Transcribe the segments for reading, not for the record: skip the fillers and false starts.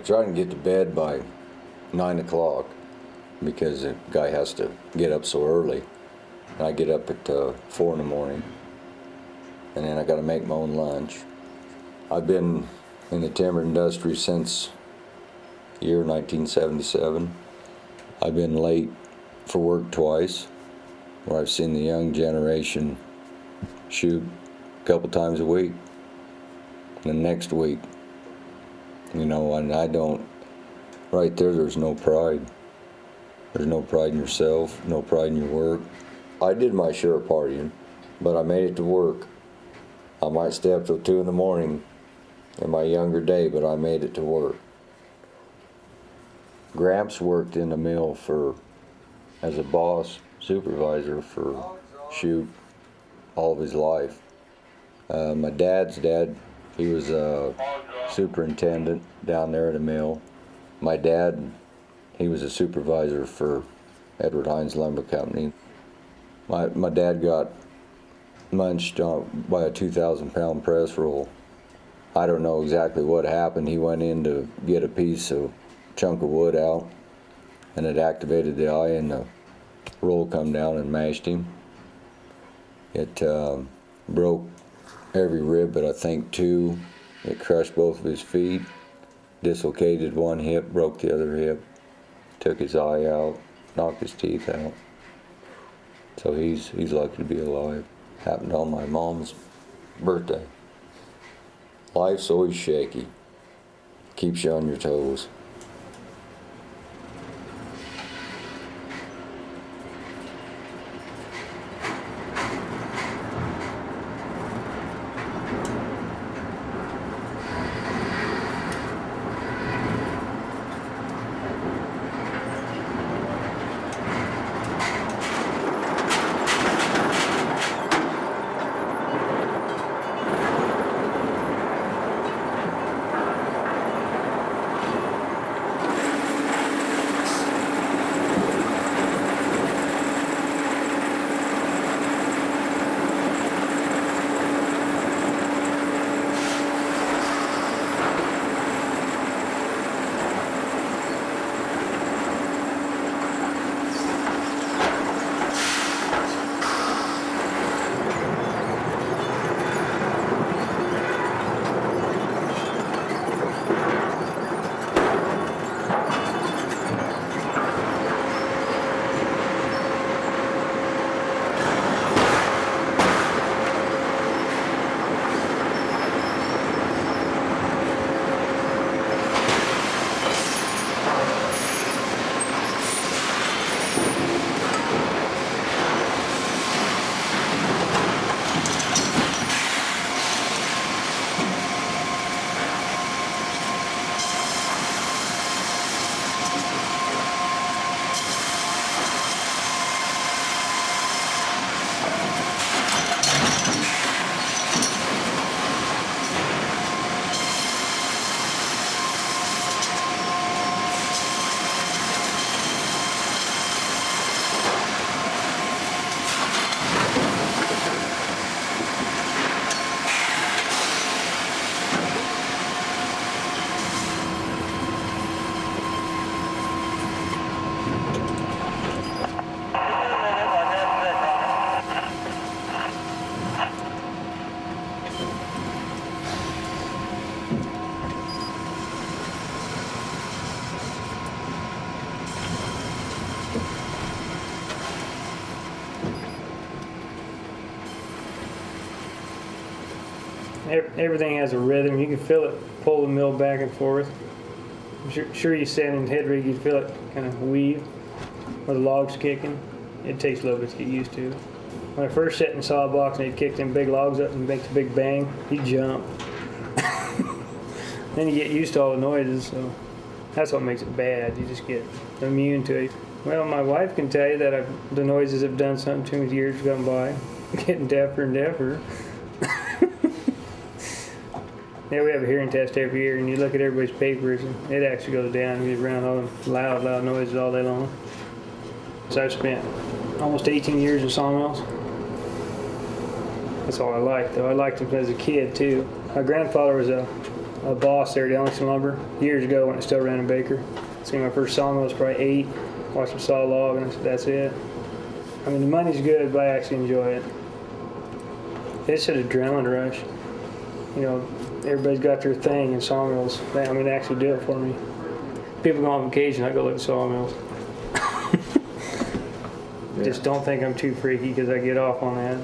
try and get to bed by 9 o'clock because the guy has to get up so early. And I get up at 4 in the morning, and then I got to make my own lunch. I've been in the timber industry since year 1977. I've been late for work twice, where I've seen the young generation shoot a couple times a week. The next week, you know, and I don't, right there's no pride. There's no pride in yourself, no pride in your work. I did my share of partying, but I made it to work. I might stay up till 2 in the morning in my younger day, but I made it to work. Gramps worked in the mill as a boss supervisor for shoot all of his life. My dad's dad, he was a superintendent down there at a mill. My dad, he was a supervisor for Edward Hines Lumber Company. My dad got munched by a 2,000-pound press roll. I don't know exactly what happened. He went in to get a chunk of wood out, and it activated the eye, and the roll come down and mashed him. It broke every rib, but I think 2. It crushed both of his feet, dislocated one hip, broke the other hip, took his eye out, knocked his teeth out. So he's lucky to be alive. Happened on my mom's birthday. Life's always shaky. Keeps you on your toes. Everything has a rhythm. You can feel it pull the mill back and forth. I'm sure you stand in the head rig, you feel it kind of weave where the log's kicking. It takes a little bit to get used to. When I first sat in the saw box and they'd kick them big logs up and make the big bang, you jump. Then you get used to all the noises, so that's what makes it bad. You just get immune to it. Well, my wife can tell you that the noises have done something to me as years gone by. I'm getting deafer and deafer. Yeah, we have a hearing test every year, and you look at everybody's papers, and it actually goes down. You get around all them loud noises all day long. So I've spent almost 18 years in sawmills. That's all I like, though. I liked them as a kid, too. My grandfather was a a boss there at Ellingson Lumber years ago when it still ran in Baker. See, my first sawmill was probably 8. Watched them saw a log, and I said, that's it. I mean, the money's good, but I actually enjoy it. It's an adrenaline rush. You know, everybody's got their thing in sawmills. They actually do it for me. People go on vacation, I go look at sawmills. Just don't think I'm too freaky because I get off on that.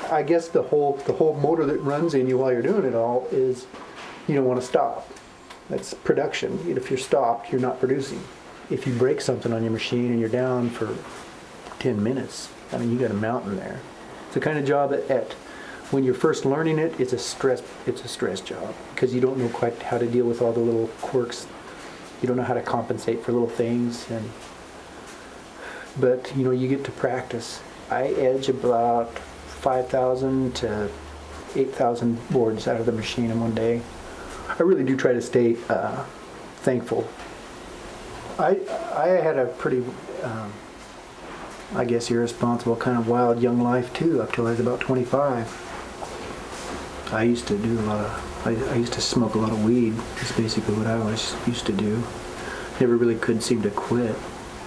I guess the whole motor that runs in you while you're doing it all is you don't want to stop. That's production. If you're stopped, you're not producing. If you break something on your machine and you're down for 10 minutes, I mean, you got a mountain there. It's the kind of job at when you're first learning it, it's a stress job because you don't know quite how to deal with all the little quirks. You don't know how to compensate for little things, but you know, you get to practice. I edge about 5,000 to 8,000 boards out of the machine in one day. I really do try to stay thankful. I had a pretty, I guess, irresponsible kind of wild young life too, up till I was about 25. I used to do a lot of, I used to smoke a lot of weed. That's basically what I always used to do. Never really could seem to quit.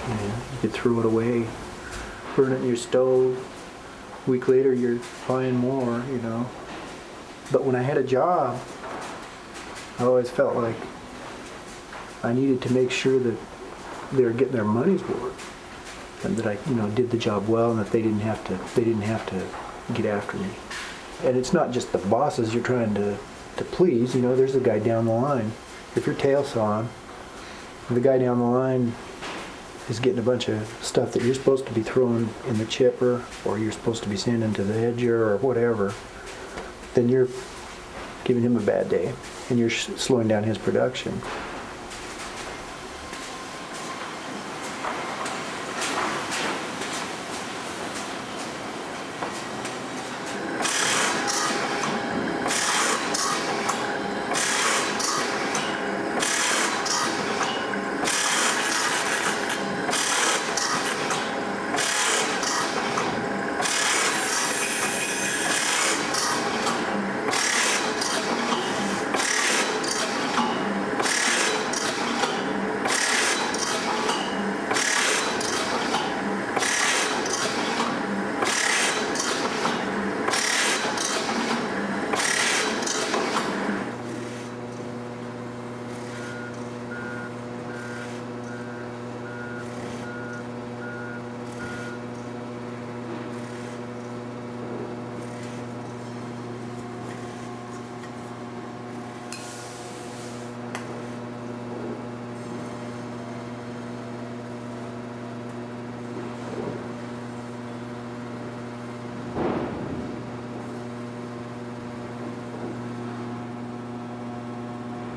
You know, you could throw it away, burn it in your stove. A week later, you're buying more, you know. But when I had a job, I always felt like I needed to make sure that they were getting their money's worth, and that I, you know, did the job well, and that they didn't have to get after me. And it's not just the bosses you're trying to please. You know, there's a guy down the line. If you're tail sawing, the guy down the line is getting a bunch of stuff that you're supposed to be throwing in the chipper, or you're supposed to be sending to the edger or whatever, then you're giving him a bad day, and you're slowing down his production.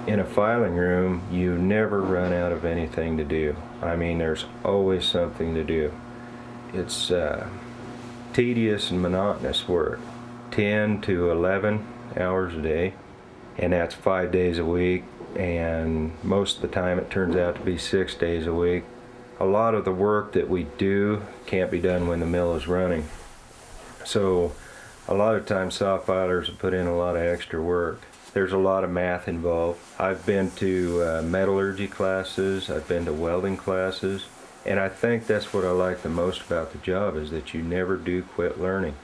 In a filing room, you never run out of anything to do. I mean, there's always something to do. It's tedious and monotonous work. 10 to 11 hours a day, and that's 5 days a week, and most of the time it turns out to be 6 days a week. A lot of the work that we do can't be done when the mill is running. So a lot of times saw filers will put in a lot of extra work. There's a lot of math involved. I've been to metallurgy classes, I've been to welding classes, and I think that's what I like the most about the job, is that you never do quit learning.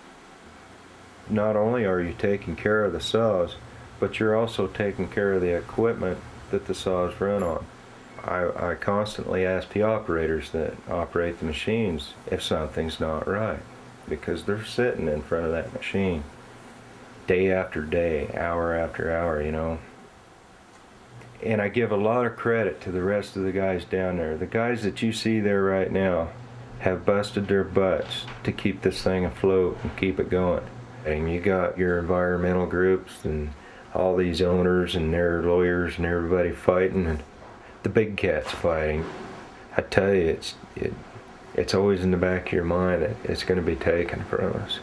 Not only are you taking care of the saws, but you're also taking care of the equipment that the saws run on. I constantly ask the operators that operate the machines if something's not right, because they're sitting in front of that machine day after day, hour after hour, you know. And I give a lot of credit to the rest of the guys down there. The guys that you see there right now have busted their butts to keep this thing afloat and keep it going. And you got your environmental groups and all these owners and their lawyers and everybody fighting, and the big cat's fighting. I tell you, it's always in the back of your mind that it's going to be taken from us.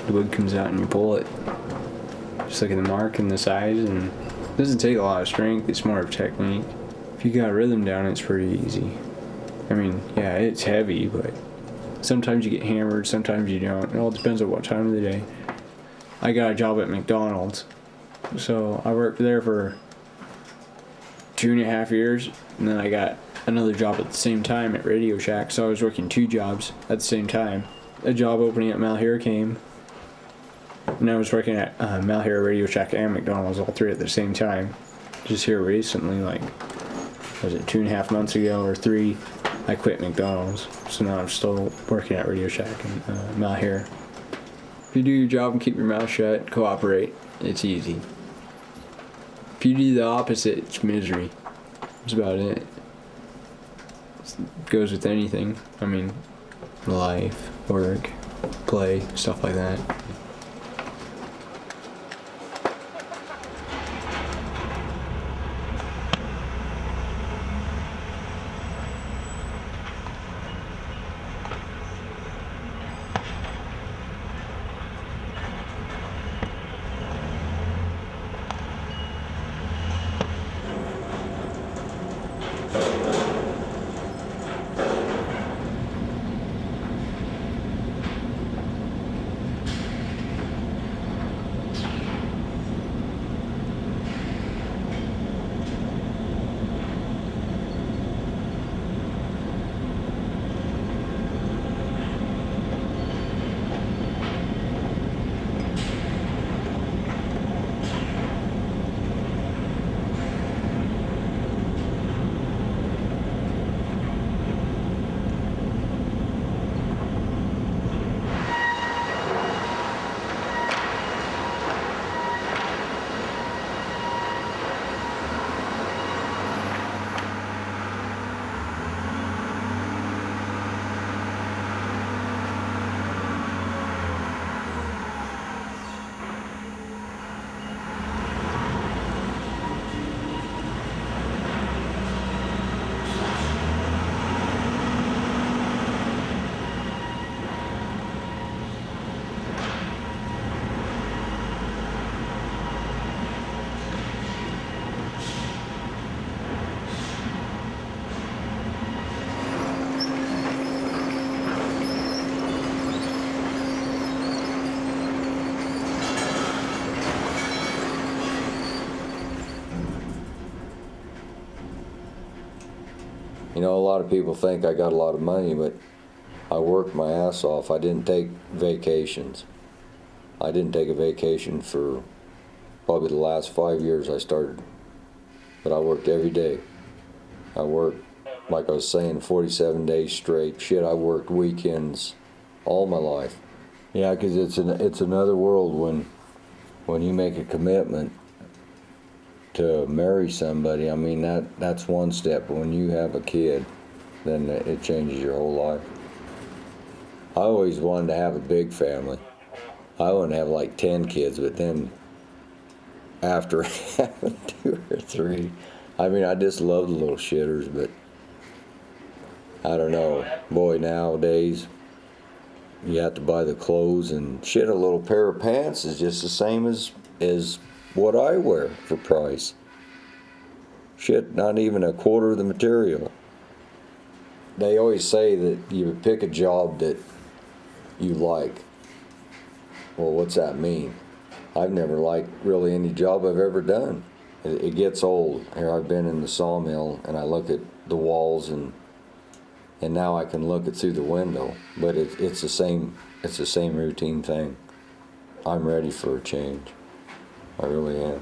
The wood comes out and you pull it. Just look at the mark and the size, and it doesn't take a lot of strength, it's more of technique. If you got rhythm down, it's pretty easy. I mean, yeah, it's heavy, but sometimes you get hammered, sometimes you don't. It all depends on what time of the day. I got a job at McDonald's, so I worked there for 2.5 years, and then I got another job at the same time at Radio Shack, so I was working 2 jobs at the same time. A job opening at Malhuer came, and I was working at Malhuer, Radio Shack, and McDonald's, all 3 at the same time. Just here recently, like, was it 2.5 months ago or 3, I quit McDonald's. So now I'm still working at Radio Shack and Malhuer. If you do your job and keep your mouth shut, cooperate, it's easy. If you do the opposite, it's misery. That's about it. It goes with anything. I mean, life, work, play, stuff like that. You know, a lot of people think I got a lot of money, but I worked my ass off. I didn't take vacations. I didn't take a vacation for probably the last 5 years I started. But I worked every day. I worked, like I was saying, 47 days straight. Shit, I worked weekends all my life. Yeah, because it's another world when you make a commitment to marry somebody. I mean, that's one step, but when you have a kid, then it changes your whole life. I always wanted to have a big family. I want to have like 10 kids, but then after having 2 or 3, I mean, I just love the little shitters, but I don't know. Boy, nowadays, you have to buy the clothes, and shit, a little pair of pants is just the same as what I wear for price. Shit, not even a quarter of the material. They always say that you pick a job that you like. Well, what's that mean? I've never liked really any job I've ever done. It gets old. Here I've been in the sawmill, and I look at the walls, and now I can look it through the window. But it's the same routine thing. I'm ready for a change. I really am.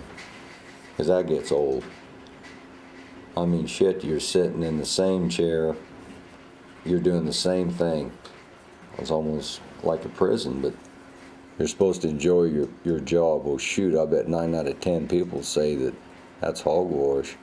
'Cause that gets old. I mean, shit, you're sitting in the same chair. You're doing the same thing. It's almost like a prison, but you're supposed to enjoy your job. Well, shoot, I bet 9 out of 10 people say that's hogwash.